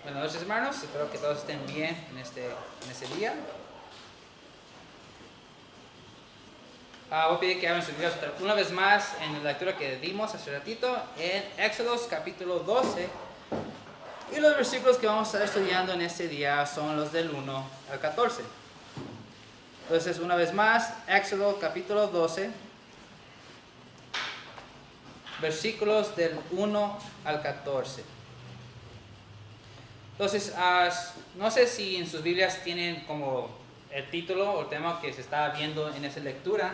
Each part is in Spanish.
Buenas noches, hermanos. Espero que todos estén bien en este día. Voy a pedir que abran sus Biblias una vez más en la lectura que dimos hace ratito en Éxodos capítulo 12. Y los versículos que vamos a estar estudiando en este día son los del 1 al 14. Entonces, una vez más, Éxodo capítulo 12, versículos del 1 al 14. Entonces, no sé si en sus Biblias tienen como el título o el tema que se está viendo en esa lectura,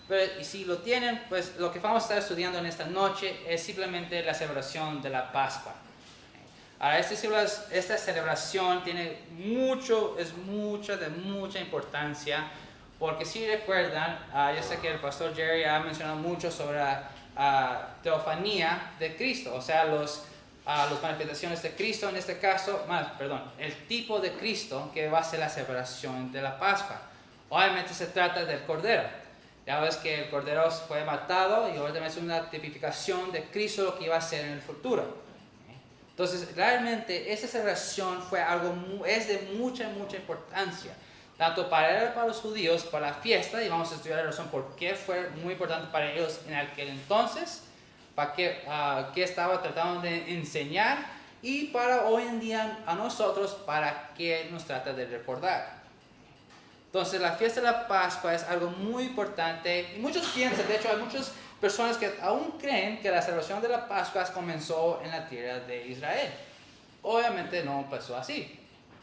pero y si lo tienen, pues lo que vamos a estar estudiando en esta noche es simplemente la celebración de la Pascua. Ahora, esta celebración tiene de mucha importancia, porque si recuerdan, yo sé que el pastor Jerry ha mencionado mucho sobre la teofanía de Cristo, o sea, las manifestaciones de Cristo en este caso, el tipo de Cristo que va a ser la celebración de la Pascua. Obviamente se trata del Cordero. Ya ves que el Cordero fue matado y obviamente es una tipificación de Cristo lo que iba a ser en el futuro. Entonces, realmente esta celebración es de mucha importancia, tanto para los judíos, para la fiesta, y vamos a estudiar la razón por qué fue muy importante para ellos en aquel entonces, para qué estaba tratando de enseñar, y para hoy en día a nosotros, para qué nos trata de recordar. Entonces, la fiesta de la Pascua es algo muy importante, y muchos piensan, de hecho hay muchas personas que aún creen que la celebración de la Pascua comenzó en la tierra de Israel. Obviamente no pasó así.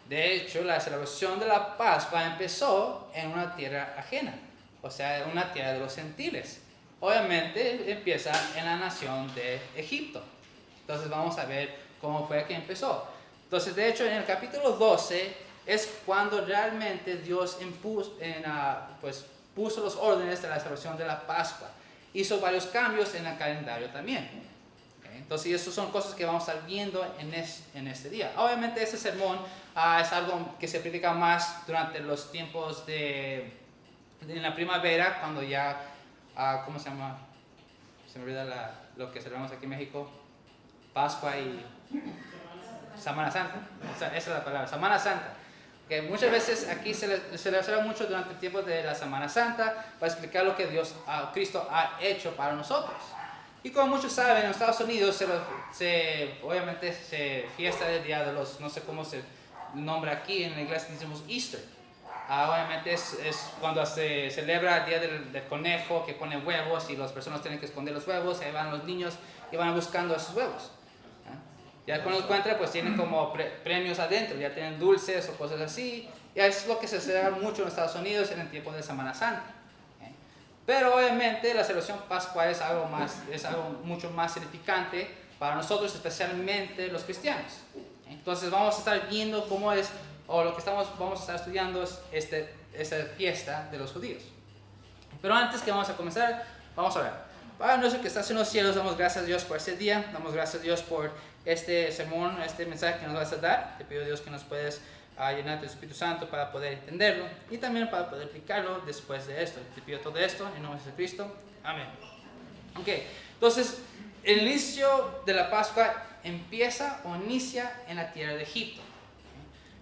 De hecho, la celebración de la Pascua empezó en una tierra ajena, o sea, en una tierra de los gentiles. Obviamente empieza en la nación de Egipto. Entonces vamos a ver cómo fue que empezó. Entonces, de hecho, en el capítulo 12 es cuando realmente Dios puso los órdenes de la celebración de la Pascua. Hizo varios cambios en el calendario también. Entonces, esas son cosas que vamos a estar viendo en este día. Obviamente, este sermón es algo que se predica más durante los tiempos en la primavera, cuando ya, ¿cómo se llama? Se me olvida lo que celebramos aquí en México. Pascua y Semana Santa. Esa es la palabra, Semana Santa. Que muchas veces aquí se le celebra mucho durante el tiempo de la Semana Santa para explicar lo que Cristo ha hecho para nosotros. Y como muchos saben, en Estados Unidos obviamente se fiesta del día de los, no sé cómo se nombra aquí, en la iglesia decimos Easter. Obviamente es cuando se celebra el día del conejo que pone huevos y las personas tienen que esconder los huevos, ahí van los niños y van buscando esos huevos. Ya cuando los encuentran, pues tienen como premios adentro, ya tienen dulces o cosas así. Y es lo que se celebra mucho en Estados Unidos en el tiempo de Semana Santa. Pero obviamente la celebración pascual es algo mucho más significante para nosotros, especialmente los cristianos. Entonces vamos a estar viendo cómo es, o lo que vamos a estar estudiando es esta fiesta de los judíos. Pero antes que vamos a comenzar, vamos a orar. Padre nuestro que estás en los cielos, damos gracias a Dios por este día, damos gracias a Dios por este sermón, este mensaje que nos vas a dar. Te pido, Dios, que nos puedes llenar de Espíritu Santo para poder entenderlo y también para poder aplicarlo después de esto. Te pido todo esto en nombre de Jesucristo. Amén. Ok, entonces el inicio de la Pascua inicia en la tierra de Egipto.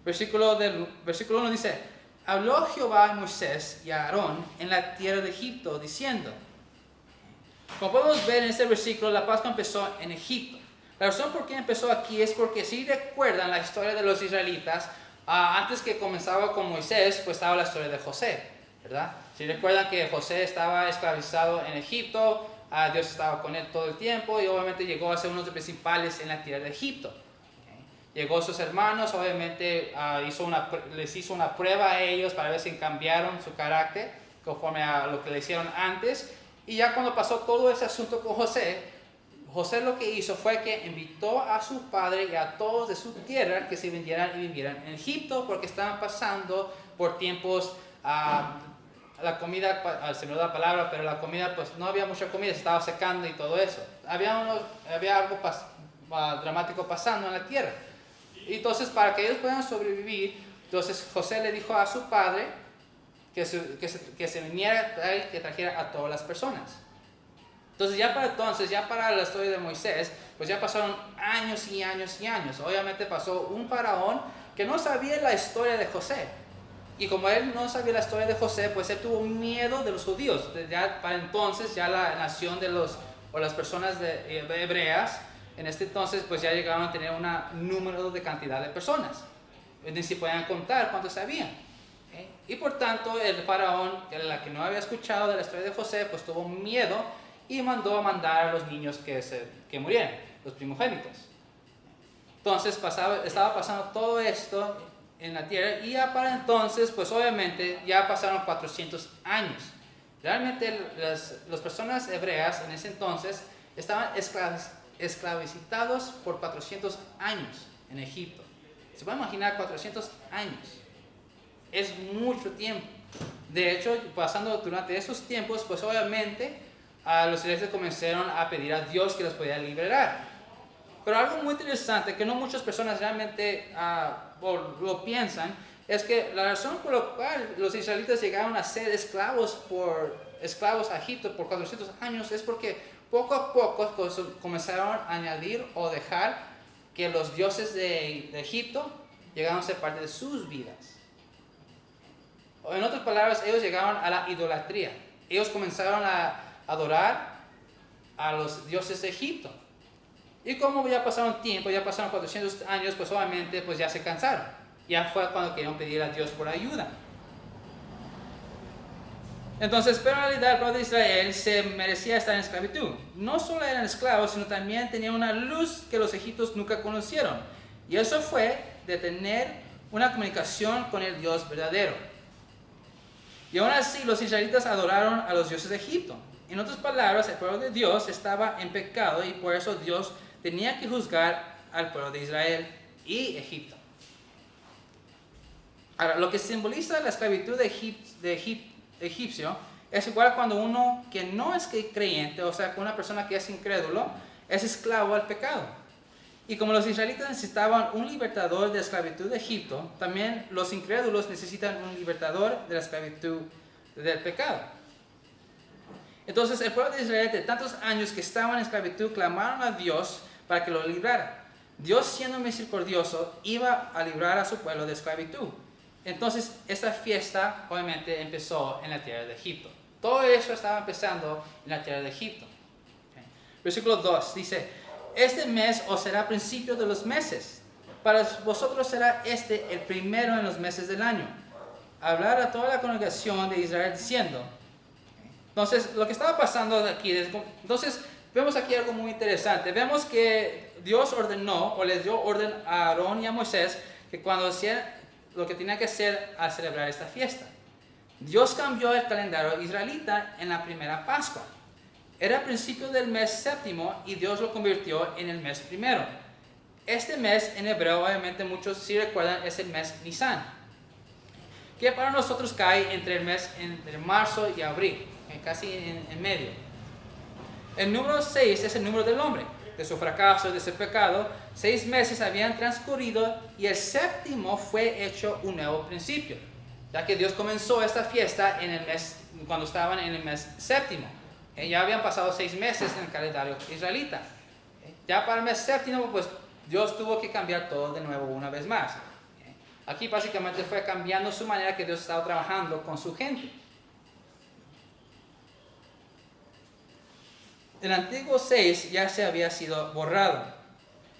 Versículo 1 dice: habló Jehová a Moisés y a Aarón en la tierra de Egipto, diciendo. Como podemos ver en este versículo, la Pascua empezó en Egipto. La razón por qué empezó aquí es porque si recuerdan la historia de los israelitas, antes que comenzaba con Moisés, pues estaba la historia de José, ¿verdad? Si recuerdan que José estaba esclavizado en Egipto, Dios estaba con él todo el tiempo y obviamente llegó a ser uno de los principales en la tierra de Egipto. Llegó a sus hermanos, obviamente les hizo una prueba a ellos para ver si cambiaron su carácter conforme a lo que le hicieron antes. Y ya cuando pasó todo ese asunto con José lo que hizo fue que invitó a su padre y a todos de su tierra que se vinieran y vivieran en Egipto, porque estaban pasando por tiempos, la comida, se me da la palabra, pero la comida, pues no había mucha comida, se estaba secando y todo eso. Había algo dramático pasando en la tierra. Y entonces, para que ellos puedan sobrevivir, entonces José le dijo a su padre que se viniera, que trajera a todas las personas. Entonces ya para la historia de Moisés, pues ya pasaron años y años y años. Obviamente pasó un faraón que no sabía la historia de José. Y como él no sabía la historia de José, pues él tuvo miedo de los judíos. Ya para entonces ya la nación o las personas hebreas, en este entonces pues ya llegaron a tener un número de cantidad de personas. Ni si podían contar cuántos habían. Y por tanto el faraón, que no había escuchado de la historia de José, pues tuvo miedo y mandó a mandar a los niños que murieran, los primogénitos. Entonces estaba pasando todo esto en la tierra y ya para entonces, pues obviamente ya pasaron 400 años. Realmente las personas hebreas en ese entonces estaban esclavizados por 400 años en Egipto. Se puede imaginar 400 años. Es mucho tiempo. De hecho, pasando durante esos tiempos, pues obviamente los israelitas comenzaron a pedir a Dios que los pudiera liberar. Pero algo muy interesante que no muchas personas realmente lo piensan es que la razón por la cual los israelitas llegaron a ser esclavos a Egipto por 400 años es porque poco a poco comenzaron a añadir o dejar que los dioses de Egipto llegaron a ser parte de sus vidas. O en otras palabras, ellos llegaron a la idolatría. Ellos comenzaron a adorar a los dioses de Egipto. Y como ya pasaron tiempo, ya pasaron 400 años, pues obviamente pues ya se cansaron. Ya fue cuando querían pedir a Dios por ayuda. Entonces, pero en realidad el pueblo de Israel se merecía estar en esclavitud. No solo eran esclavos, sino también tenían una luz que los egipcios nunca conocieron. Y eso fue de tener una comunicación con el Dios verdadero. Y aún así los israelitas adoraron a los dioses de Egipto. En otras palabras, el pueblo de Dios estaba en pecado y por eso Dios tenía que juzgar al pueblo de Israel y Egipto. Ahora, lo que simboliza la esclavitud de egipcio es igual cuando uno que no es creyente, o sea, una persona que es incrédulo, es esclavo al pecado. Y como los israelitas necesitaban un libertador de la esclavitud de Egipto, también los incrédulos necesitan un libertador de la esclavitud del pecado. Entonces el pueblo de Israel de tantos años que estaban en esclavitud clamaron a Dios para que lo librara. Dios, siendo misericordioso, iba a librar a su pueblo de esclavitud. Entonces esta fiesta obviamente empezó en la tierra de Egipto. Todo eso estaba empezando en la tierra de Egipto. Versículo 2 dice: este mes os será principio de los meses. Para vosotros será este el primero en los meses del año. Hablar a toda la congregación de Israel diciendo. Entonces, lo que estaba pasando aquí, entonces vemos aquí algo muy interesante. Vemos que Dios ordenó o les dio orden a Aarón y a Moisés que cuando hacían lo que tenían que hacer al celebrar esta fiesta. Dios cambió el calendario israelita en la primera Pascua. Era el principio del mes séptimo y Dios lo convirtió en el mes primero. Este mes en hebreo, obviamente muchos sí recuerdan, es el mes Nisan, que para nosotros cae entre marzo y abril, casi en medio. El número 6 es el número del hombre, de su fracaso, de su pecado. 6 meses habían transcurrido y el séptimo fue hecho un nuevo principio, ya que Dios comenzó esta fiesta cuando estaban en el mes séptimo. Ya habían pasado 6 meses en el calendario israelita. Ya para el mes séptimo, pues Dios tuvo que cambiar todo de nuevo una vez más. Aquí básicamente fue cambiando su manera que Dios estaba trabajando con su gente. El antiguo 6 ya se había sido borrado.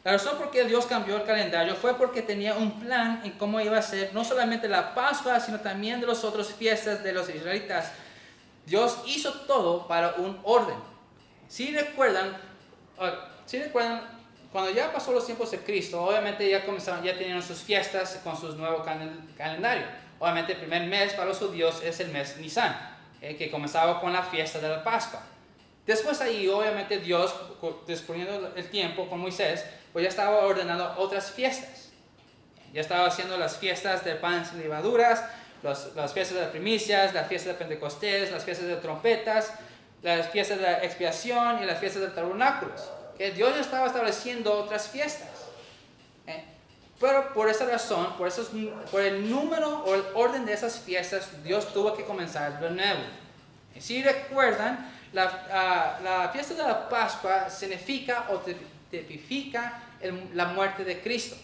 La razón por qué Dios cambió el calendario fue porque tenía un plan en cómo iba a ser no solamente la Pascua, sino también de las otras fiestas de los israelitas. Dios hizo todo para un orden. Si recuerdan, cuando ya pasó los tiempos de Cristo, obviamente ya tenían sus fiestas con su nuevo calendario. Obviamente el primer mes para los judíos es el mes Nisan, que comenzaba con la fiesta de la Pascua. Después ahí, obviamente Dios, descubriendo el tiempo con Moisés, pues ya estaba ordenando otras fiestas. Ya estaba haciendo las fiestas de pan sin levaduras, las fiestas de primicias, las fiestas de Pentecostés, las fiestas de trompetas, las fiestas de la expiación y las fiestas de tabernáculos. Dios ya estaba estableciendo otras fiestas. Pero por esa razón, por el número o el orden de esas fiestas, Dios tuvo que comenzar de nuevo. Si recuerdan, La fiesta de la Pascua significa o tipifica la muerte de Cristo.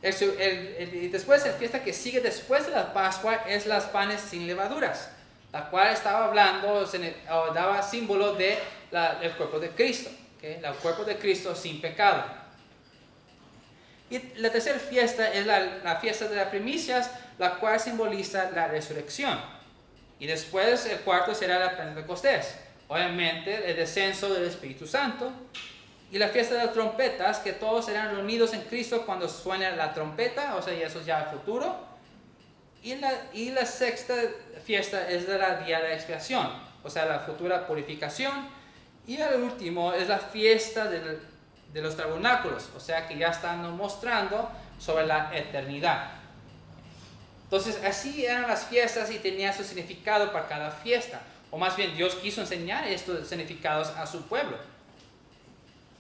Y después, la fiesta que sigue después de la Pascua es las panes sin levaduras, la cual estaba hablando o daba símbolo del cuerpo de Cristo, ¿okay? El cuerpo de Cristo sin pecado. Y la tercera fiesta es la fiesta de las primicias, la cual simboliza la resurrección. Y después el cuarto será la Pentecostés, obviamente el descenso del Espíritu Santo. Y la fiesta de las trompetas, que todos serán reunidos en Cristo cuando suene la trompeta, o sea, y eso es ya el futuro. Y la sexta fiesta es de la día de expiación, o sea, la futura purificación. Y el último es la fiesta de los tabernáculos, o sea, que ya están mostrando sobre la eternidad. Entonces, así eran las fiestas y tenía su significado para cada fiesta. O más bien, Dios quiso enseñar estos significados a su pueblo.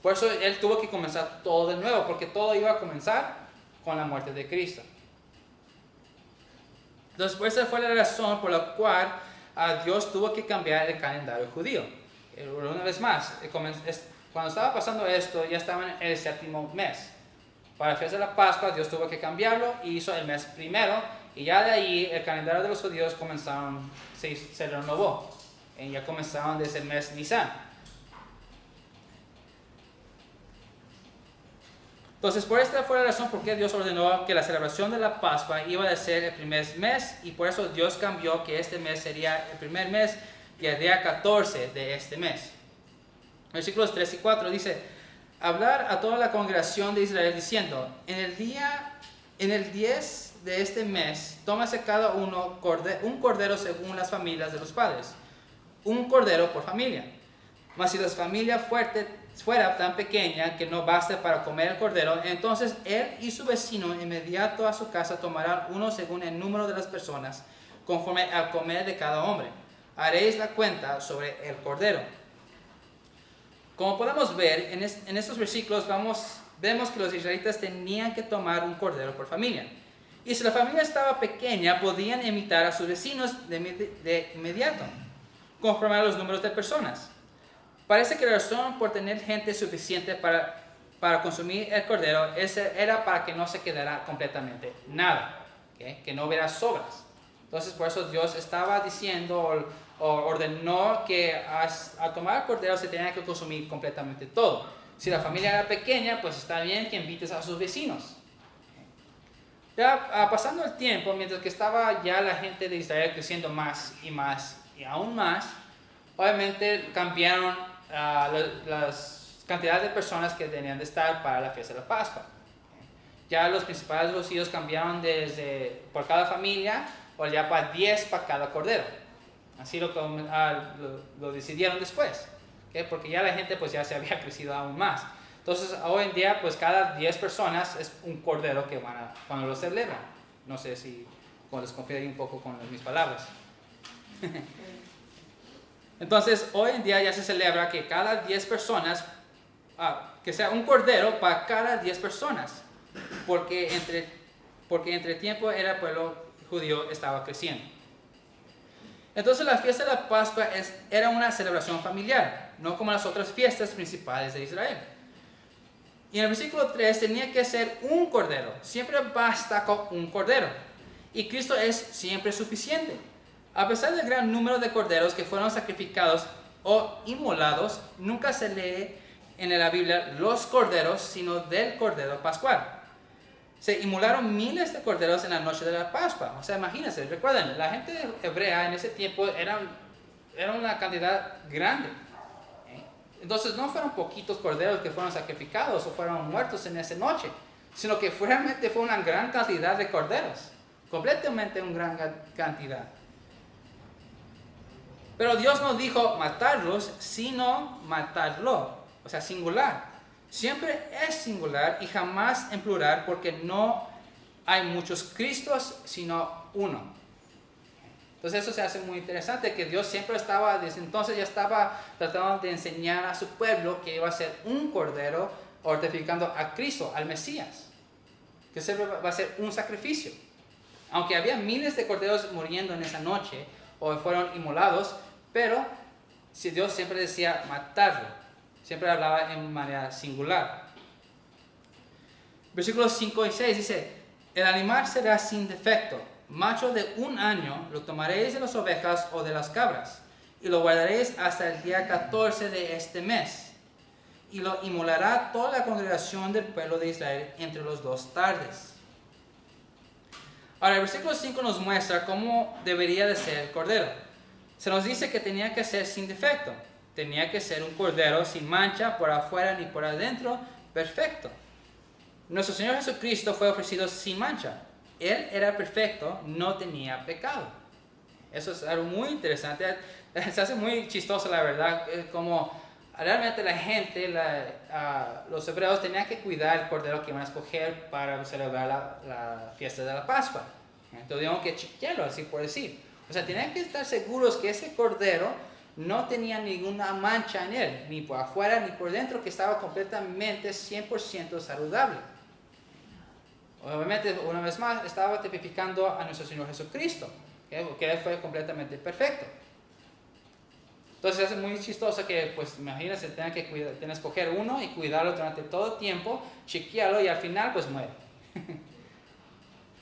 Por eso Él tuvo que comenzar todo de nuevo, porque todo iba a comenzar con la muerte de Cristo. Entonces, esa fue la razón por la cual Dios tuvo que cambiar el calendario judío. Una vez más, cuando estaba pasando esto, ya estaban en el séptimo mes. Para la fiesta de la Pascua, Dios tuvo que cambiarlo y hizo el mes primero. Y ya de ahí, el calendario de los judíos se renovó. Y ya comenzaron desde el mes Nisan. Entonces, por esta fue la razón por qué Dios ordenó que la celebración de la Pascua iba a ser el primer mes, y por eso Dios cambió que este mes sería el primer mes y el día 14 de este mes. Versículos 3 y 4 dice: hablar a toda la congregación de Israel diciendo, en el 10 de este mes, tómase cada uno un cordero según las familias de los padres, un cordero por familia. Mas si la familia fuera tan pequeña que no baste para comer el cordero, entonces él y su vecino inmediato a su casa tomarán uno según el número de las personas, conforme al comer de cada hombre. Haréis la cuenta sobre el cordero. Como podemos ver en estos versículos, vemos que los israelitas tenían que tomar un cordero por familia. Y si la familia estaba pequeña, podían invitar a sus vecinos de inmediato, conforme a los números de personas. Parece que la razón por tener gente suficiente para consumir el cordero era para que no se quedara completamente nada, ¿okay? Que no hubiera sobras. Entonces, por eso Dios estaba diciendo o ordenó que al tomar el cordero se tenía que consumir completamente todo. Si la familia era pequeña, pues está bien que invites a sus vecinos. Ya pasando el tiempo, mientras que estaba ya la gente de Israel creciendo más y más y aún más, obviamente cambiaron las cantidades de personas que tenían de estar para la fiesta de la Pascua. Ya los principales rocíos cambiaron por cada familia, o ya para 10 para cada cordero. Así lo decidieron después, ¿okay? Porque ya la gente pues ya se había crecido aún más. Entonces hoy en día pues cada 10 personas es un cordero que cuando lo celebran. No sé si les confío un poco con mis palabras. Entonces, hoy en día ya se celebra que cada 10 personas, que sea un cordero para cada 10 personas, porque entre tiempo el pueblo judío estaba creciendo. Entonces, la fiesta de la Pascua era una celebración familiar, no como las otras fiestas principales de Israel. Y en el versículo 3 tenía que ser un cordero, siempre basta con un cordero, y Cristo es siempre suficiente. A pesar del gran número de corderos que fueron sacrificados o inmolados, nunca se lee en la Biblia los corderos, sino del cordero pascual. Se inmolaron miles de corderos en la noche de la Pascua. O sea, imagínense, recuerden, la gente hebrea en ese tiempo era una cantidad grande. Entonces no fueron poquitos corderos que fueron sacrificados o fueron muertos en esa noche, sino que realmente fue una gran cantidad de corderos, completamente una gran cantidad. Pero Dios no dijo matarlos, sino matarlo, o sea, singular. Siempre es singular y jamás en plural, porque no hay muchos Cristos, sino uno. Entonces eso se hace muy interesante, que Dios siempre desde entonces ya estaba tratando de enseñar a su pueblo que iba a ser un cordero, mortificando a Cristo, al Mesías, que siempre va a ser un sacrificio. Aunque había miles de corderos muriendo en esa noche, o fueron inmolados, Pero si Dios siempre decía matarlo, siempre hablaba en manera singular. Versículos 5 y 6 dice, el animal será sin defecto, macho de 1 año, lo tomaréis de las ovejas o de las cabras, y lo guardaréis hasta el día 14 de este mes, y lo inmolará toda la congregación del pueblo de Israel entre los 2 tardes. Ahora, el versículo 5 nos muestra cómo debería de ser el cordero. Se nos dice que tenía que ser sin defecto, tenía que ser un cordero sin mancha por afuera ni por adentro, perfecto. Nuestro Señor Jesucristo fue ofrecido sin mancha. Él era perfecto, no tenía pecado. Eso es algo muy interesante. Se hace muy chistoso, la verdad, como realmente la gente, los hebreos tenían que cuidar el cordero que iban a escoger para celebrar la fiesta de la Pascua. Entonces tenían que chequearlo, así por decir. O sea, tenían que estar seguros que ese cordero no tenía ninguna mancha en él, ni por afuera ni por dentro, que estaba completamente 100% saludable. Obviamente, una vez más, estaba tipificando a nuestro Señor Jesucristo, que Él fue completamente perfecto. Entonces es muy chistoso que, pues, imagínense, tengan que escoger uno y cuidarlo durante todo el tiempo, chequearlo y al final, pues, muere.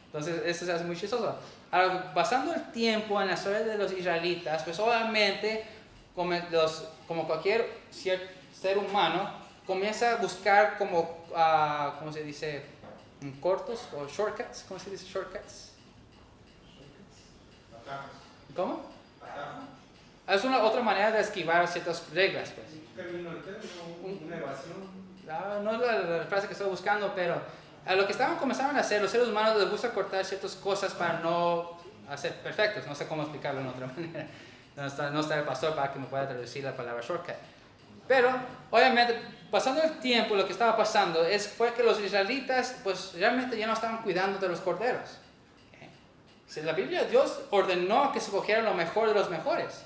Entonces, eso se hace muy chistoso. Ahora, pasando el tiempo en la historia de los israelitas, pues, obviamente, como cualquier ser humano, comienza a buscar como, ¿cómo se dice? Cortos o shortcuts. ¿Cómo se dice shortcuts? ¿Cómo? Es una otra manera de esquivar ciertas reglas, pues. Una evasión. No es la frase que estoy buscando, pero lo que comenzaron a hacer, los seres humanos les gusta cortar ciertas cosas para no hacer perfectos. No sé cómo explicarlo en otra manera. No está el pastor para que me pueda traducir la palabra shortcut. Pero, obviamente, pasando el tiempo, lo que estaba pasando fue que los israelitas, pues, realmente ya no estaban cuidando de los corderos. En la Biblia, Dios ordenó que se cogieran lo mejor de los mejores.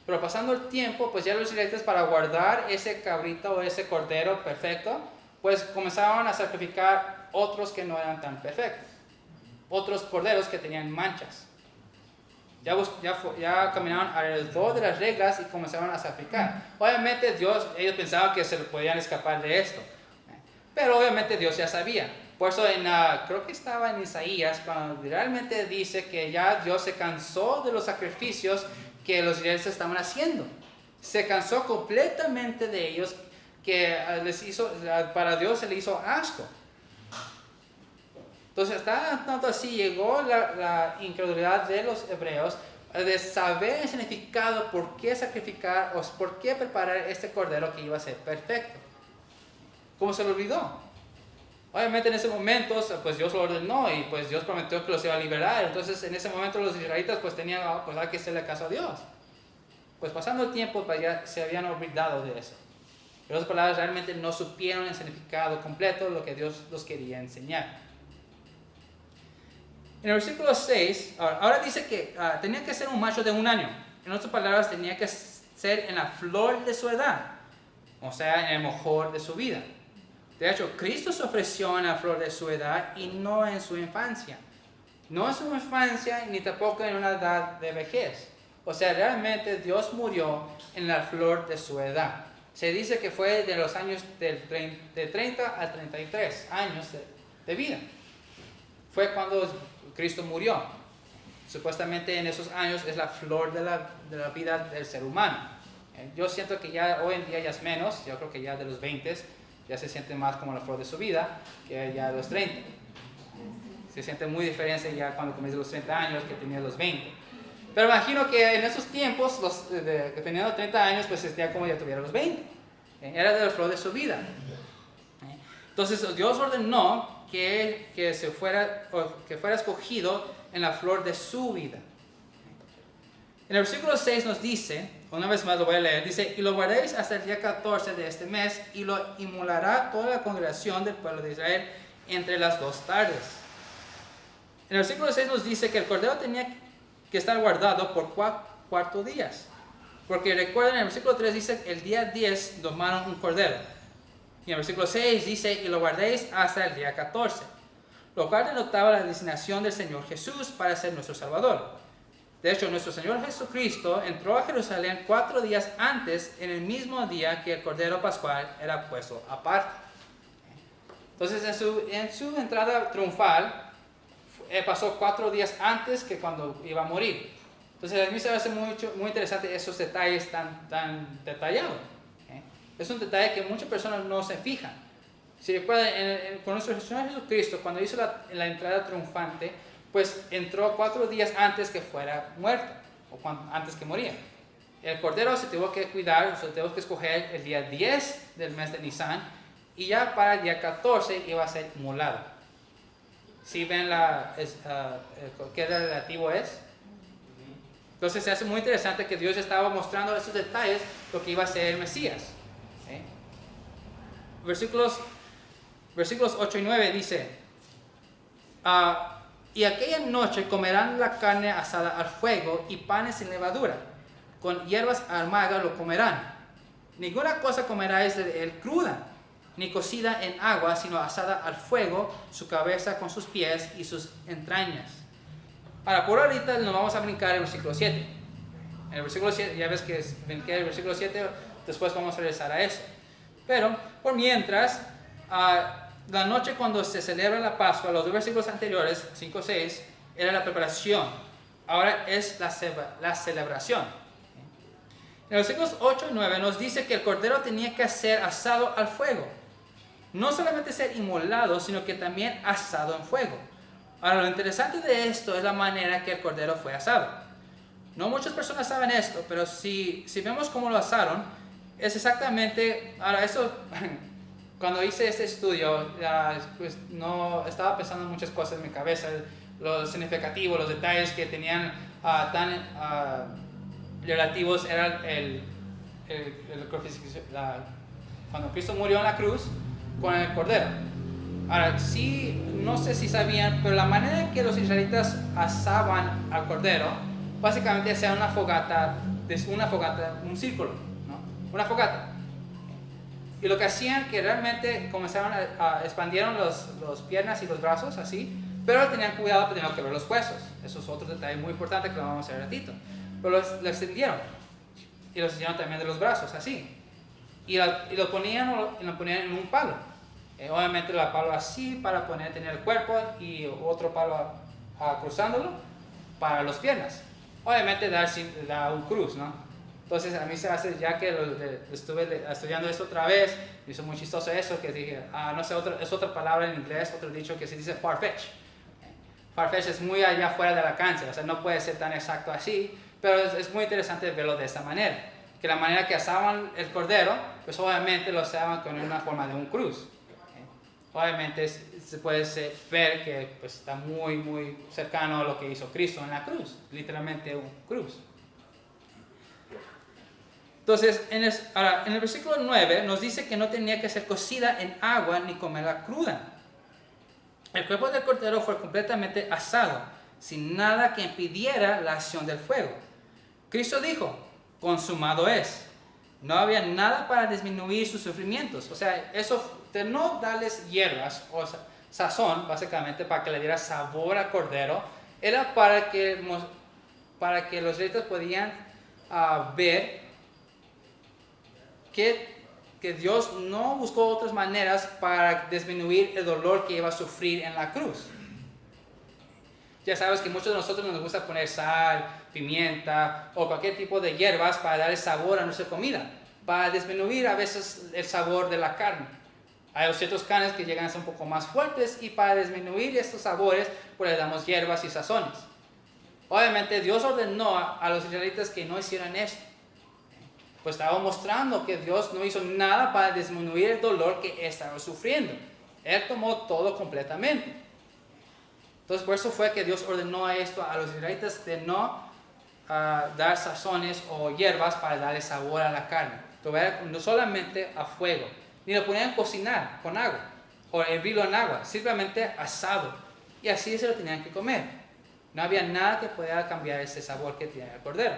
Pero pasando el tiempo, pues ya los israelitas, para guardar ese cabrito o ese cordero perfecto, pues comenzaron a sacrificar otros que no eran tan perfectos. Otros corderos que tenían manchas. Ya caminaron alrededor de las reglas y comenzaron a sacrificar. Obviamente ellos pensaban que se podían escapar de esto. Pero obviamente Dios ya sabía. Por eso creo que estaba en Isaías, cuando realmente dice que ya Dios se cansó de los sacrificios que los israelitas estaban haciendo. Se cansó completamente de ellos, que para Dios se le hizo asco. Entonces, tanto así llegó la incredulidad de los hebreos de saber el significado, por qué sacrificar o por qué preparar este cordero que iba a ser perfecto. ¿Cómo se lo olvidó? Obviamente en ese momento, pues Dios lo ordenó y pues Dios prometió que los iba a liberar. Entonces en ese momento los israelitas pues tenían que hacerle caso a Dios. Pues pasando el tiempo pues ya se habían olvidado de eso. En otras palabras, realmente no supieron el significado completo de lo que Dios los quería enseñar. En el versículo 6, ahora dice que tenía que ser un macho de 1 año. En otras palabras, tenía que ser en la flor de su edad, o sea, en el mejor de su vida. De hecho, Cristo se ofreció en la flor de su edad y no en su infancia. No en su infancia ni tampoco en una edad de vejez. O sea, realmente Dios murió en la flor de su edad. Se dice que fue de los años de 30 a 33 años de vida. Fue cuando Cristo murió. Supuestamente en esos años es la flor de la vida del ser humano. Yo siento que ya hoy en día ya es menos. Yo creo que ya de los 20 ya se siente más como la flor de su vida que ya de los 30. Se siente muy diferente ya cuando comienza los 30 años que tenía los 20. Pero imagino que en esos tiempos, que tenían los 30 años, pues sentía como ya tuviera los 20. Era de la flor de su vida. Entonces Dios ordenó que fuera escogido en la flor de su vida. En el versículo 6 nos dice, una vez más lo voy a leer, dice, y lo guardéis hasta el día 14 de este mes, y lo inmolará toda la congregación del pueblo de Israel entre las 2 tardes. En el versículo 6 nos dice que el cordero tenía que estar guardado por 4 días. Porque recuerden, en el versículo 3 dice, el día 10 tomaron un cordero. Y en el versículo 6 dice, y lo guardéis hasta el día 14. Lo cual denotaba la designación del Señor Jesús para ser nuestro Salvador. De hecho, nuestro Señor Jesucristo entró a Jerusalén 4 días antes, en el mismo día que el Cordero Pascual era puesto aparte. Entonces, en su entrada triunfal, pasó 4 días antes que cuando iba a morir. Entonces, a mí se me hace muy interesante esos detalles tan detallados. Es un detalle que muchas personas no se fijan. Si recuerdan, con nuestro Señor Jesucristo, cuando hizo la entrada triunfante, pues entró 4 días antes que fuera muerto, antes que moría. El cordero se tuvo que cuidar, se tuvo que escoger el día 10 del mes de Nisan, y ya para el día 14 iba a ser inmolado. Si ven qué relativo es. Entonces se hace muy interesante que Dios estaba mostrando esos detalles, lo que iba a ser el Mesías. Versículos 8 y 9 dice, y aquella noche comerán la carne asada al fuego y panes sin levadura, con hierbas amargas lo comerán. Ninguna cosa comeráis de él cruda, ni cocida en agua, sino asada al fuego, su cabeza con sus pies y sus entrañas. Ahora, por ahorita nos vamos a brincar el versículo 7. En el versículo 7, ya ves que brinqué el versículo 7, después vamos a regresar a eso. Pero, por mientras, la noche cuando se celebra la Pascua, los 2 versículos anteriores, 5 y 6, era la preparación. Ahora es la celebración. En los versículos 8 y 9 nos dice que el cordero tenía que ser asado al fuego. No solamente ser inmolado, sino que también asado en fuego. Ahora, lo interesante de esto es la manera que el cordero fue asado. No muchas personas saben esto, pero si vemos cómo lo asaron, es exactamente... Ahora, eso... Cuando hice este estudio, pues no estaba pensando en muchas cosas en mi cabeza, los significativos, los detalles que tenían tan relativos eran cuando Cristo murió en la cruz con el cordero. Ahora, sí, no sé si sabían, pero la manera en que los israelitas asaban al cordero, básicamente hacían una fogata, un círculo, ¿no? Una fogata. Y lo que hacían que realmente comenzaron expandieron los piernas y los brazos así, pero tenían cuidado de no quebrar los huesos. Eso es otro detalle muy importante que lo vamos a ver ratito. Pero lo extendieron y los hicieron también de los brazos así. Y lo ponían en un palo. Obviamente el palo así para tener el cuerpo y otro palo cruzándolo para las piernas. Obviamente da un cruz, ¿no? Entonces a mí se hace, ya que estuve estudiando esto otra vez, me hizo muy chistoso eso, que dije, no sé, es otra palabra en inglés, otro dicho que se dice far-fetch. Far-fetch es muy allá fuera de alcance, o sea, no puede ser tan exacto así, pero es muy interesante verlo de esta manera. Que la manera que asaban el cordero, pues obviamente lo asaban con una forma de un cruz. Obviamente se puede ver que pues, está muy, muy cercano a lo que hizo Cristo en la cruz, literalmente un cruz. Entonces, en el versículo 9 nos dice que no tenía que ser cocida en agua ni comerla cruda. El cuerpo del cordero fue completamente asado, sin nada que impidiera la acción del fuego. Cristo dijo, consumado es. No había nada para disminuir sus sufrimientos. O sea, eso de no darles hierbas o sazón, básicamente para que le diera sabor al cordero, era para que los israelitas podían ver que Dios no buscó otras maneras para disminuir el dolor que iba a sufrir en la cruz. Ya sabes que muchos de nosotros nos gusta poner sal, pimienta o cualquier tipo de hierbas para darle sabor a nuestra comida, para disminuir a veces el sabor de la carne. Hay ciertos carnes que llegan a ser un poco más fuertes y para disminuir estos sabores pues le damos hierbas y sazones. Obviamente Dios ordenó a los israelitas que no hicieran esto. Pues estaba mostrando que Dios no hizo nada para disminuir el dolor que estaba sufriendo. Él tomó todo completamente. Entonces por eso fue que Dios ordenó esto a los israelitas de no dar sazones o hierbas para darle sabor a la carne. No solamente a fuego, ni lo ponían a cocinar con agua o hervirlo en agua, simplemente asado. Y así se lo tenían que comer. No había nada que pudiera cambiar ese sabor que tenía el cordero.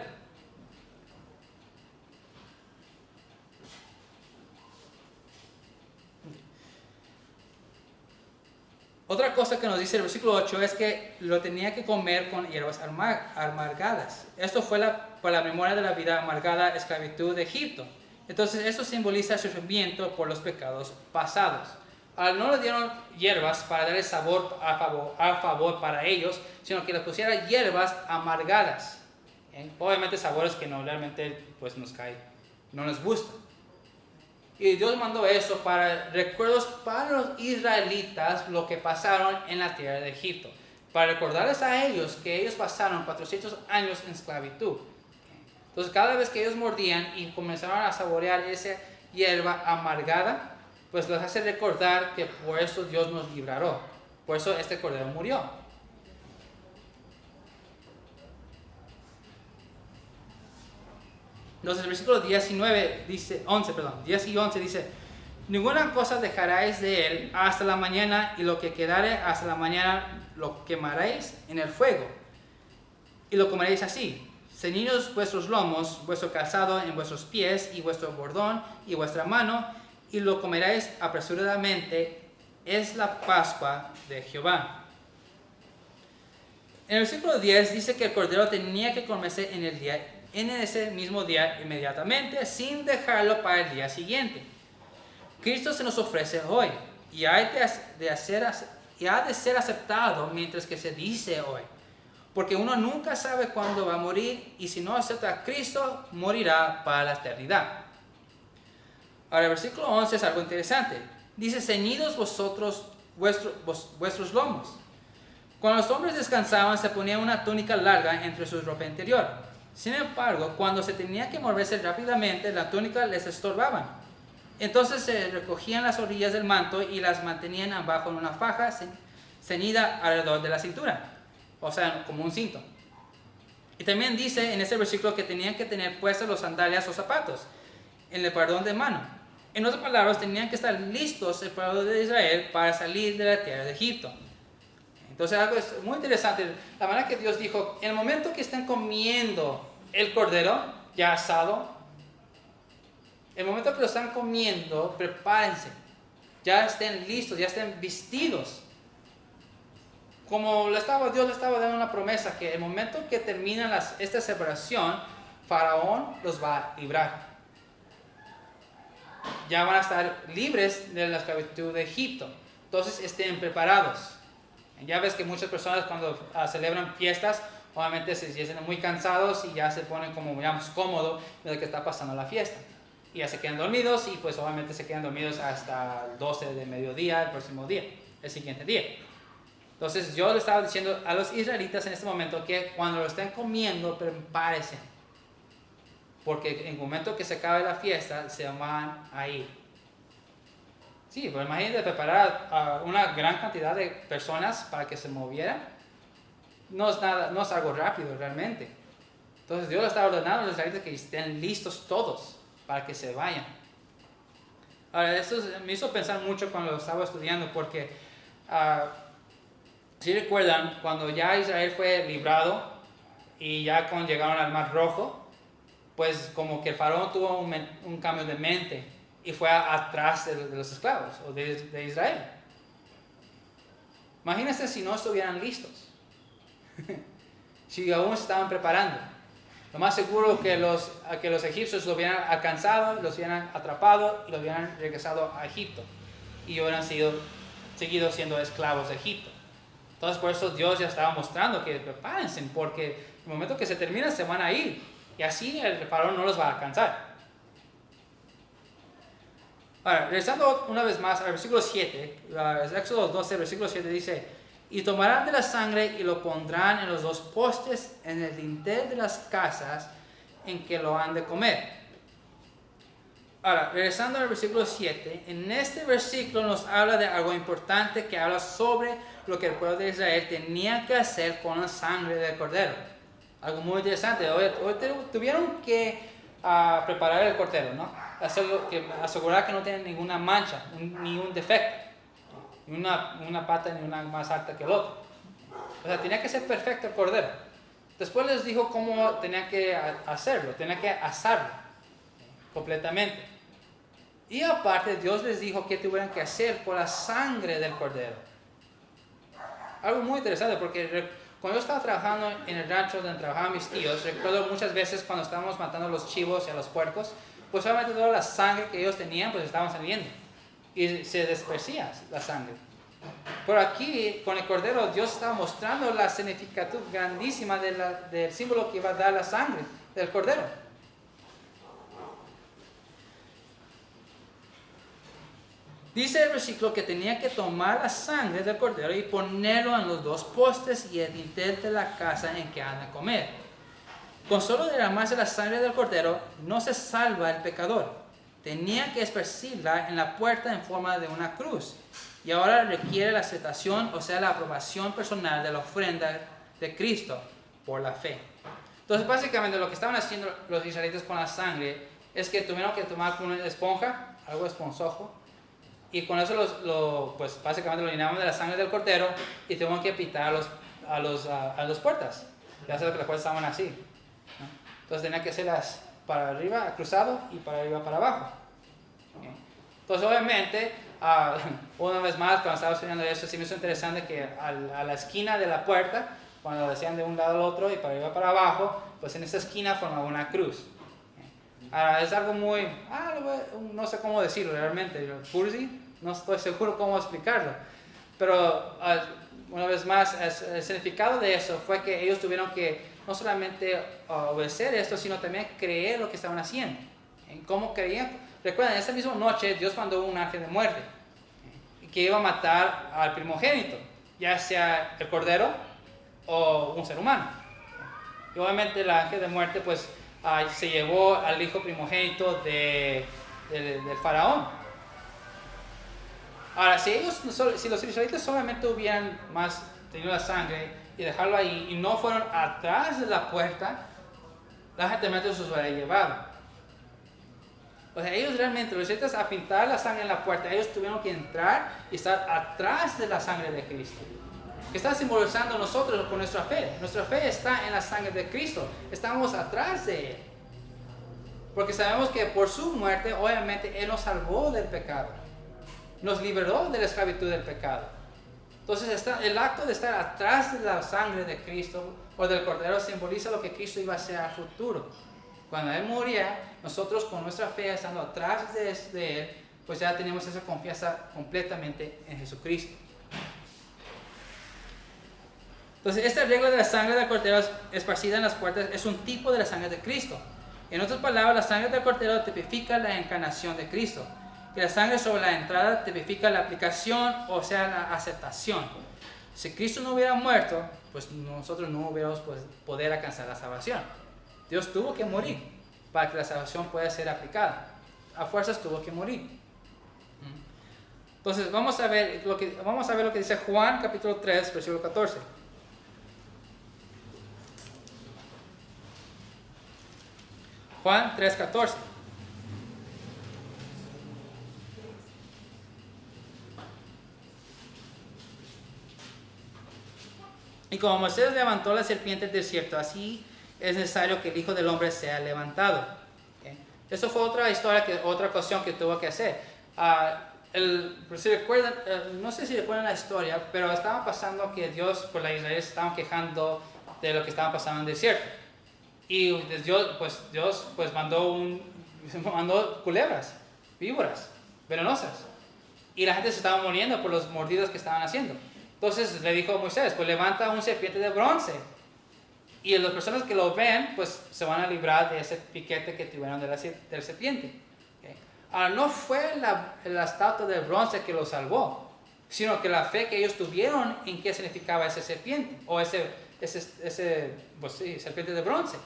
Otra cosa que nos dice el versículo 8 es que lo tenía que comer con hierbas amargadas. Esto fue por la memoria de la vida amargada, esclavitud de Egipto. Entonces, eso simboliza el sufrimiento por los pecados pasados. Ahora, no le dieron hierbas para darle sabor a favor para ellos, sino que les pusiera hierbas amargadas. Obviamente sabores que no realmente pues, nos caen, no nos gustan. Y Dios mandó eso para recuerdos para los israelitas lo que pasaron en la tierra de Egipto. Para recordarles a ellos que ellos pasaron 400 años en esclavitud. Entonces cada vez que ellos mordían y comenzaron a saborear esa hierba amargada, pues les hace recordar que por eso Dios nos librará. Por eso este cordero murió. Entonces el versículo 10 y 11 dice, ninguna cosa dejaréis de él hasta la mañana, y lo que quedare hasta la mañana lo quemaréis en el fuego, y lo comeréis así. Ceñidos vuestros lomos, vuestro calzado en vuestros pies, y vuestro bordón y vuestra mano, y lo comeréis apresuradamente, es la Pascua de Jehová. En el versículo 10 dice que el cordero tenía que comerse en ese mismo día inmediatamente, sin dejarlo para el día siguiente. Cristo se nos ofrece hoy y ha de ser aceptado mientras que se dice hoy, porque uno nunca sabe cuándo va a morir, y si no acepta a Cristo, morirá para la eternidad. Ahora el versículo 11 es algo interesante. Dice, ceñidos vuestros lomos. Cuando los hombres descansaban, se ponía una túnica larga entre su ropa interior. Sin embargo, cuando se tenía que moverse rápidamente, la túnica les estorbaba. Entonces se recogían las orillas del manto y las mantenían abajo en una faja ceñida alrededor de la cintura, o sea, como un cinto. Y también dice en este versículo que tenían que tener puestas los sandalias o zapatos en el perdón de mano. En otras palabras, tenían que estar listos el pueblo de Israel para salir de la tierra de Egipto. Entonces algo es muy interesante, la manera que Dios dijo, en el momento que estén comiendo el cordero ya asado, el momento que lo están comiendo, prepárense, ya estén listos, ya estén vestidos. Como Dios le estaba dando una promesa, que el momento que termina esta separación, Faraón los va a librar. Ya van a estar libres de la esclavitud de Egipto, entonces estén preparados. Ya ves que muchas personas cuando celebran fiestas, obviamente se sienten muy cansados y ya se ponen como, digamos, cómodos de lo que está pasando la fiesta. Y ya se quedan dormidos, y pues obviamente se quedan dormidos hasta el 12 de mediodía, el próximo día, el siguiente día. Entonces yo le estaba diciendo a los israelitas en este momento que cuando lo estén comiendo, prepárense. Porque en el momento que se acabe la fiesta, se van a ir. Sí, pero imagínate preparar a una gran cantidad de personas para que se movieran. No es algo rápido realmente. Entonces Dios le está ordenando a los israelitas que estén listos todos para que se vayan. Ahora, esto me hizo pensar mucho cuando lo estaba estudiando, porque si recuerdan, cuando ya Israel fue librado y ya cuando llegaron al Mar Rojo, pues como que el faraón tuvo un cambio de mente y fue atrás de los esclavos o de Israel. Imagínense si no estuvieran listos, si aún se estaban preparando. Lo más seguro que los egipcios lo hubieran alcanzado, los hubieran atrapado y los hubieran regresado a Egipto, y hubieran seguido siendo esclavos de Egipto. Entonces por eso Dios ya estaba mostrando que prepárense, porque el momento que se termina se van a ir, y así el faraón no los va a alcanzar. Ahora, regresando una vez más al versículo 7, Éxodo 12, versículo 7 dice, y tomarán de la sangre y lo pondrán en los dos postes en el dintel de las casas en que lo han de comer. Ahora, regresando al versículo 7, en este versículo nos habla de algo importante, que habla sobre lo que el pueblo de Israel tenía que hacer con la sangre del cordero. Algo muy interesante. Hoy tuvieron que preparar el cordero, ¿no? Asegurar que no tiene ninguna mancha, ni un defecto, ni una pata ni una más alta que el otro. O sea, tenía que ser perfecto el cordero. Después les dijo cómo tenía que hacerlo, tenía que asarlo completamente. Y aparte Dios les dijo qué tuvieran que hacer con la sangre del cordero. algo muy interesante, porque cuando yo estaba trabajando en el rancho donde trabajaban mis tíos, recuerdo muchas veces cuando estábamos matando a los chivos y a los puercos, pues obviamente toda la sangre que ellos tenían, pues estaban saliendo. Y se dispersía la sangre. Pero aquí, con el cordero, Dios estaba mostrando la significatud grandísima del símbolo que iba a dar la sangre del cordero. Dice el versículo que tenía que tomar la sangre del cordero y ponerlo en los dos postes y el dintel de la casa en que han de comer. Con solo derramarse la sangre del cordero no se salva el pecador. Tenía que esparcirla en la puerta en forma de una cruz. Y ahora requiere la aceptación, o sea, la aprobación personal de la ofrenda de Cristo por la fe. Entonces, básicamente, lo que estaban haciendo los israelitas con la sangre es que tuvieron que tomar una esponja, algo esponjoso, y con eso pues básicamente lo llenaban de la sangre del cordero y tuvieron que pitar a las puertas. Ya sabes que las puertas estaban así, ¿no? Entonces tenían que hacerlas para arriba, cruzado, y para arriba, para abajo. ¿Okay? Entonces, obviamente, una vez más, cuando estaba estudiando eso, sí me hizo interesante que a la esquina de la puerta, cuando lo decían de un lado al otro y para arriba, para abajo, pues en esa esquina formaba una cruz. Ahora, es algo muy, no sé cómo decirlo realmente, cursi, no estoy seguro cómo explicarlo, pero una vez más, el significado de eso fue que ellos tuvieron que no solamente obedecer esto, sino también creer lo que estaban haciendo. ¿Cómo creían? Recuerden, esa misma noche Dios mandó un ángel de muerte que iba a matar al primogénito, ya sea el cordero o un ser humano. Y obviamente el ángel de muerte pues se llevó al hijo primogénito del faraón. Ahora, si los israelitas solamente hubieran más tenido la sangre y dejarlo ahí y no fueron atrás de la puerta, la gente realmente se los hubiera llevado. O sea, ellos realmente, los israelitas, a pintar la sangre en la puerta, ellos tuvieron que entrar y estar atrás de la sangre de Cristo. Que está simbolizando nosotros con nuestra fe. Nuestra fe está en la sangre de Cristo. Estamos atrás de Él. Porque sabemos que por su muerte, obviamente, Él nos salvó del pecado. Nos liberó de la esclavitud del pecado. Entonces, el acto de estar atrás de la sangre de Cristo o del Cordero simboliza lo que Cristo iba a hacer al futuro. Cuando Él moría, nosotros con nuestra fe, estando atrás de Él, pues ya tenemos esa confianza completamente en Jesucristo. Entonces, esta regla de la sangre del Cordero esparcida en las puertas es un tipo de la sangre de Cristo. En otras palabras, la sangre del Cordero tipifica la encarnación de Cristo. Y la sangre sobre la entrada tipifica la aplicación, o sea, la aceptación. Si Cristo no hubiera muerto, pues nosotros no hubiéramos poder alcanzar la salvación. Dios tuvo que morir para que la salvación pueda ser aplicada. A fuerzas tuvo que morir. Entonces, vamos a ver lo que dice Juan capítulo 3, versículo 14. Juan 3:14. Y como Moisés levantó la serpiente del desierto, así es necesario que el Hijo del Hombre sea levantado. ¿Okay? Eso fue otra ocasión que tuvo que hacer. Si recuerdan, no sé si recuerdan la historia, pero estaba pasando que Dios, por la Israel, se estaban quejando de lo que estaba pasando en el desierto. Y Dios mandó culebras, víboras, venenosas. Y la gente se estaba muriendo por los mordidos que estaban haciendo. Entonces le dijo a Moisés, pues levanta un serpiente de bronce. Y las personas que lo ven, pues se van a librar de ese piquete que tuvieron de la serpiente. ¿Okay? Ahora, no fue la estatua de bronce que lo salvó, sino que la fe que ellos tuvieron en qué significaba ese serpiente, o ese serpiente de bronce.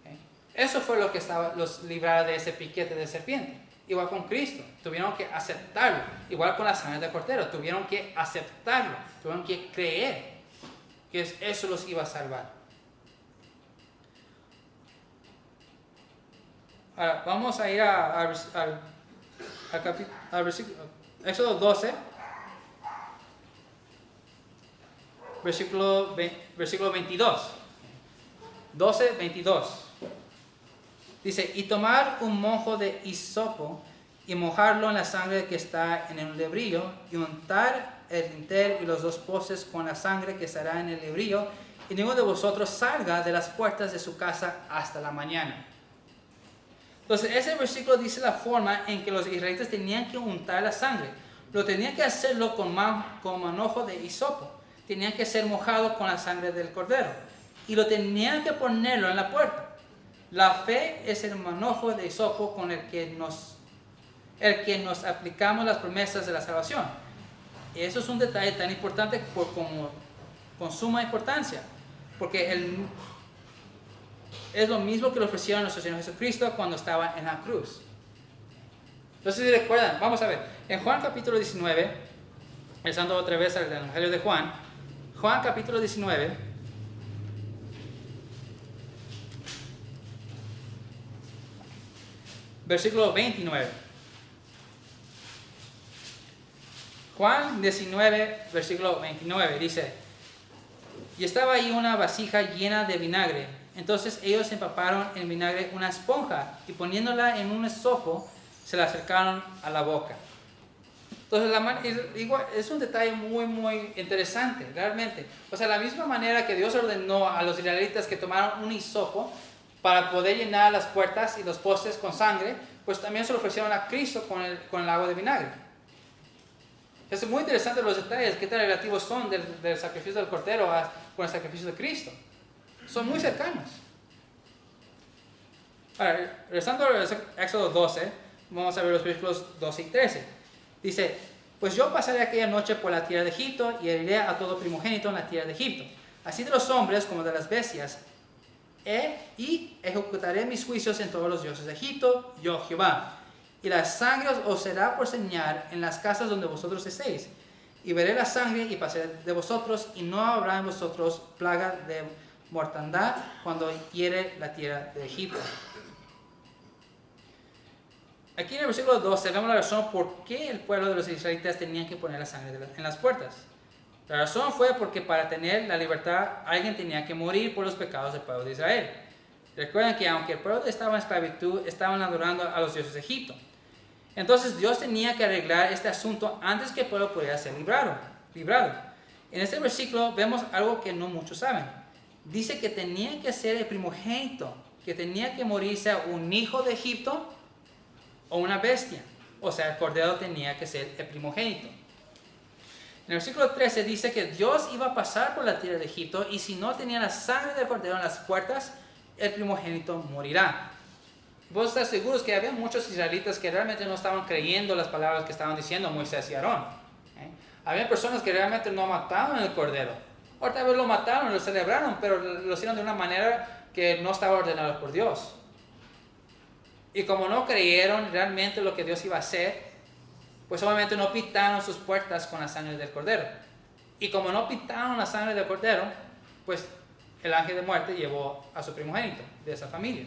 ¿Okay? Eso fue lo que los libraba de ese piquete de serpiente. Igual con Cristo, tuvieron que aceptarlo. Igual con la sangre del Cordero, tuvieron que aceptarlo, tuvieron que creer que eso los iba a salvar. Ahora, vamos a ir al versículo, Éxodo 12, versículo 22. 12:22. Dice, y tomar un mojo de hisopo y mojarlo en la sangre que está en el lebrillo, y untar el dintel y los 2 postes con la sangre que estará en el lebrillo, y ninguno de vosotros salga de las puertas de su casa hasta la mañana. Entonces, ese versículo dice la forma en que los israelitas tenían que untar la sangre. Lo tenían que hacerlo con manojo de hisopo. Tenían que ser mojado con la sangre del cordero. Y lo tenían que ponerlo en la puerta. La fe es el manojo de hisopo con el que nos aplicamos las promesas de la salvación. Y eso es un detalle tan importante con suma importancia. Porque es lo mismo que le ofrecieron a nuestro Señor Jesucristo cuando estaba en la cruz. Entonces, si recuerdan, vamos a ver, en Juan capítulo 19, regresando otra vez al Evangelio de Juan, Juan capítulo 19, versículo 29. Juan 19, versículo 29, dice: y estaba ahí una vasija llena de vinagre. Entonces ellos empaparon en vinagre una esponja y poniéndola en un hisopo, se la acercaron a la boca. Entonces es un detalle muy, muy interesante, realmente. O sea, la misma manera que Dios ordenó a los israelitas que tomaran un hisopo para poder llenar las puertas y los postes con sangre, pues también se lo ofrecieron a Cristo con el agua de vinagre. Es muy interesante los detalles, qué tan relativos son del sacrificio del Cordero con el sacrificio de Cristo. Son muy cercanos. Ahora, regresando a Éxodo 12, vamos a ver los versículos 12 y 13. Dice: pues yo pasaré aquella noche por la tierra de Egipto y heriré a todo primogénito en la tierra de Egipto, así de los hombres como de las bestias, y ejecutaré mis juicios en todos los dioses de Egipto, yo Jehová. Y la sangre os será por señal en las casas donde vosotros estéis. Y veré la sangre y pasaré de vosotros, y no habrá en vosotros plaga de mortandad cuando hiere la tierra de Egipto. Aquí en el versículo 12 vemos la razón por qué el pueblo de los israelitas tenían que poner la sangre en las puertas. La razón fue porque para tener la libertad alguien tenía que morir por los pecados del pueblo de Israel. Recuerden que aunque el pueblo estaba en esclavitud, estaban adorando a los dioses de Egipto. Entonces Dios tenía que arreglar este asunto antes que el pueblo pudiera ser librado. En este versículo vemos algo que no muchos saben. Dice que tenía que ser el primogénito, que tenía que morirse un hijo de Egipto o una bestia. O sea, el cordero tenía que ser el primogénito. En el versículo 13 dice que Dios iba a pasar por la tierra de Egipto y si no tenía la sangre del cordero en las puertas, el primogénito morirá. Vos estás seguros que había muchos israelitas que realmente no estaban creyendo las palabras que estaban diciendo Moisés y Aarón. Había personas que realmente no mataban el cordero. O tal vez lo mataron, lo celebraron, pero lo hicieron de una manera que no estaba ordenado por Dios. Y como no creyeron realmente lo que Dios iba a hacer, pues obviamente no pintaron sus puertas con la sangre del cordero. Y como no pintaron la sangre del cordero, pues el ángel de muerte llevó a su primogénito de esa familia.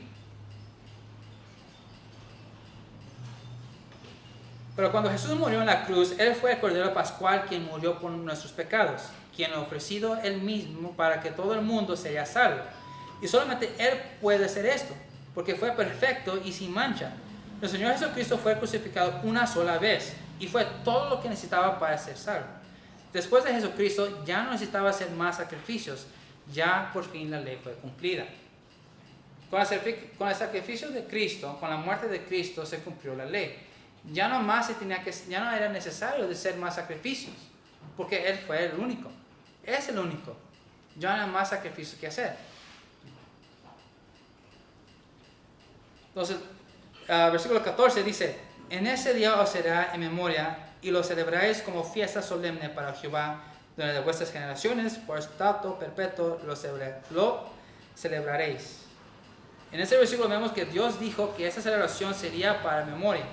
Pero cuando Jesús murió en la cruz, Él fue el Cordero Pascual quien murió por nuestros pecados, quien ha ofrecido Él mismo para que todo el mundo sea salvo. Y solamente Él puede hacer esto, porque fue perfecto y sin mancha. Nuestro Señor Jesucristo fue crucificado una sola vez y fue todo lo que necesitaba para ser salvo. Después de Jesucristo ya no necesitaba hacer más sacrificios, ya por fin la ley fue cumplida. Con el sacrificio de Cristo, con la muerte de Cristo se cumplió la ley. Ya no era necesario de hacer más sacrificios, porque Él fue el único. Es el único. Ya no hay más sacrificios que hacer. Entonces, versículo 14 dice: en ese día os será en memoria y lo celebráis como fiesta solemne para Jehová, donde de vuestras generaciones, por estatuto perpetuo, lo celebraréis. En ese versículo vemos que Dios dijo que esa celebración sería para memoria.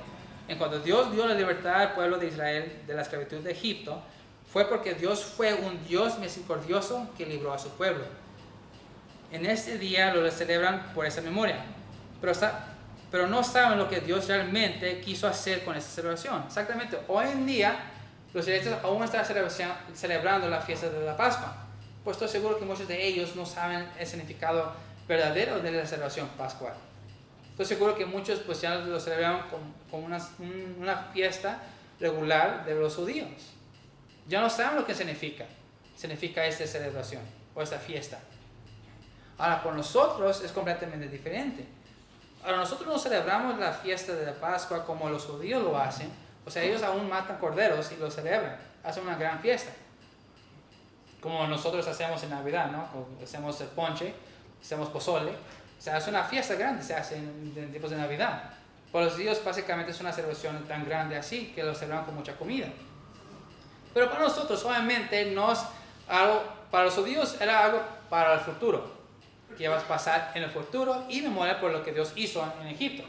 En cuanto Dios dio la libertad al pueblo de Israel de la esclavitud de Egipto, fue porque Dios fue un Dios misericordioso que libró a su pueblo. En este día lo celebran por esa memoria. Pero no saben lo que Dios realmente quiso hacer con esa celebración. Exactamente, hoy en día los israelitas aún están celebrando la fiesta de la Pascua. Pues estoy seguro que muchos de ellos no saben el significado verdadero de la celebración pascual. Estoy seguro que muchos pues ya lo celebraron como una fiesta regular de los judíos. Ya no saben lo que significa esta celebración o esta fiesta. Ahora, por nosotros es completamente diferente. Ahora, nosotros no celebramos la fiesta de la Pascua como los judíos lo hacen. O sea, ellos aún matan corderos y lo celebran. Hacen una gran fiesta. Como nosotros hacemos en Navidad, ¿no? Hacemos el ponche, hacemos pozole. O sea, es una fiesta grande, se hace en tiempos de Navidad. Para los judíos básicamente es una celebración tan grande así que lo celebran con mucha comida. Pero para nosotros obviamente no es algo, para los judíos era algo para el futuro, que va a pasar en el futuro y memoria por lo que Dios hizo en Egipto.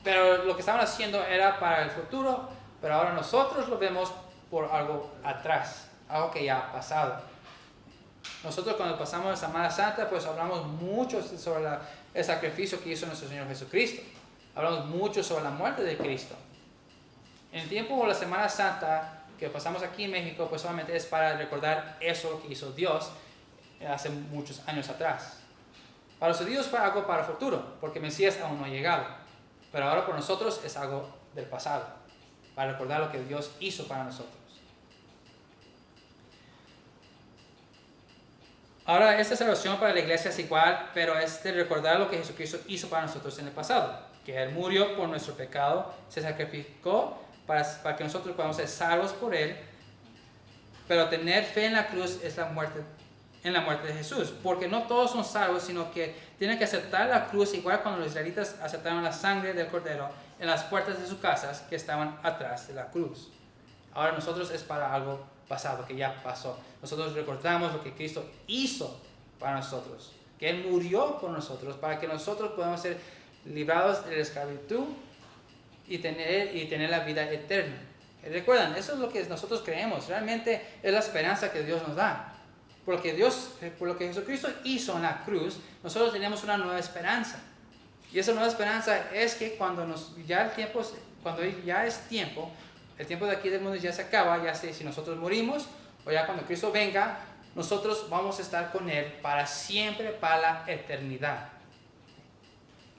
Pero lo que estaban haciendo era para el futuro, pero ahora nosotros lo vemos por algo atrás, algo que ya ha pasado. Nosotros cuando pasamos la Semana Santa, pues hablamos mucho sobre el sacrificio que hizo nuestro Señor Jesucristo. Hablamos mucho sobre la muerte de Cristo. En el tiempo de la Semana Santa que pasamos aquí en México, pues solamente es para recordar eso que hizo Dios hace muchos años atrás. Para los judíos fue algo para el futuro, porque Mesías aún no ha llegado. Pero ahora por nosotros es algo del pasado, para recordar lo que Dios hizo para nosotros. Ahora, esta celebración para la iglesia es igual, pero es de recordar lo que Jesucristo hizo para nosotros en el pasado. Que Él murió por nuestro pecado, se sacrificó para que nosotros podamos ser salvos por Él. Pero tener fe en la cruz es en la muerte de Jesús. Porque no todos son salvos, sino que tienen que aceptar la cruz, igual cuando los israelitas aceptaron la sangre del Cordero en las puertas de sus casas que estaban atrás de la cruz. Ahora nosotros es para algo pasado, que ya pasó. Nosotros recordamos lo que Cristo hizo para nosotros, que Él murió por nosotros, para que nosotros podamos ser librados de la esclavitud y tener la vida eterna. Recuerdan, eso es lo que nosotros creemos, realmente es la esperanza que Dios nos da. Por lo que Jesucristo hizo en la cruz, nosotros tenemos una nueva esperanza. Y esa nueva esperanza es que cuando ya es tiempo, el tiempo de aquí del mundo ya se acaba, ya sé si nosotros morimos o ya cuando Cristo venga, nosotros vamos a estar con Él para siempre, para la eternidad.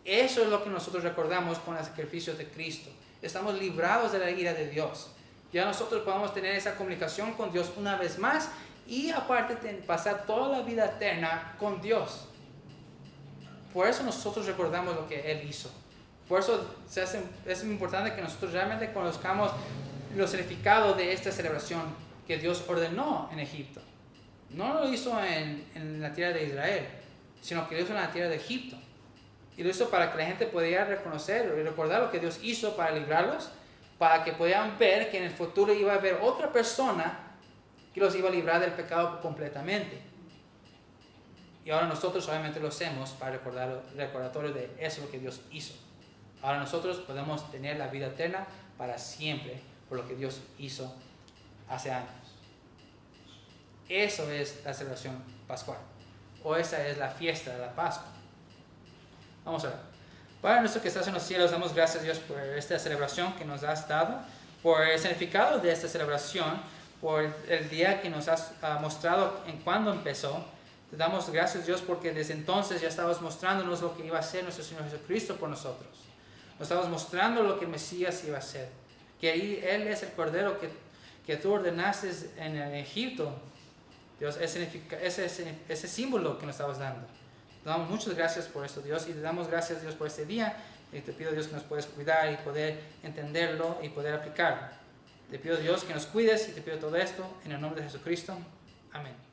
Eso es lo que nosotros recordamos con el sacrificio de Cristo. Estamos librados de la ira de Dios. Ya nosotros podemos tener esa comunicación con Dios una vez más y aparte pasar toda la vida eterna con Dios. Por eso nosotros recordamos lo que Él hizo. Por eso es importante que nosotros realmente conozcamos los significados de esta celebración que Dios ordenó en Egipto. No lo hizo en la tierra de Israel, sino que lo hizo en la tierra de Egipto. Y lo hizo para que la gente pudiera reconocer y recordar lo que Dios hizo para librarlos, para que pudieran ver que en el futuro iba a haber otra persona que los iba a librar del pecado completamente. Y ahora nosotros obviamente lo hacemos para recordatorio de eso lo que Dios hizo. Ahora nosotros podemos tener la vida eterna para siempre por lo que Dios hizo hace años. Eso es la celebración pascual. O esa es la fiesta de la Pascua. Vamos a ver. Padre nuestro que estás en los cielos, damos gracias a Dios por esta celebración que nos has dado, por el significado de esta celebración, por el día que nos has mostrado en cuándo empezó. Te damos gracias Dios porque desde entonces ya estabas mostrándonos lo que iba a hacer nuestro Señor Jesucristo por nosotros. Nos estabas mostrando lo que el Mesías iba a hacer. Que Él es el Cordero que tú ordenaste en Egipto. Dios, ese símbolo que nos estabas dando. Te damos muchas gracias por esto, Dios, y te damos gracias, Dios, por este día. Y te pido, Dios, que nos puedas cuidar y poder entenderlo y poder aplicarlo. Te pido, Dios, que nos cuides y te pido todo esto en el nombre de Jesucristo. Amén.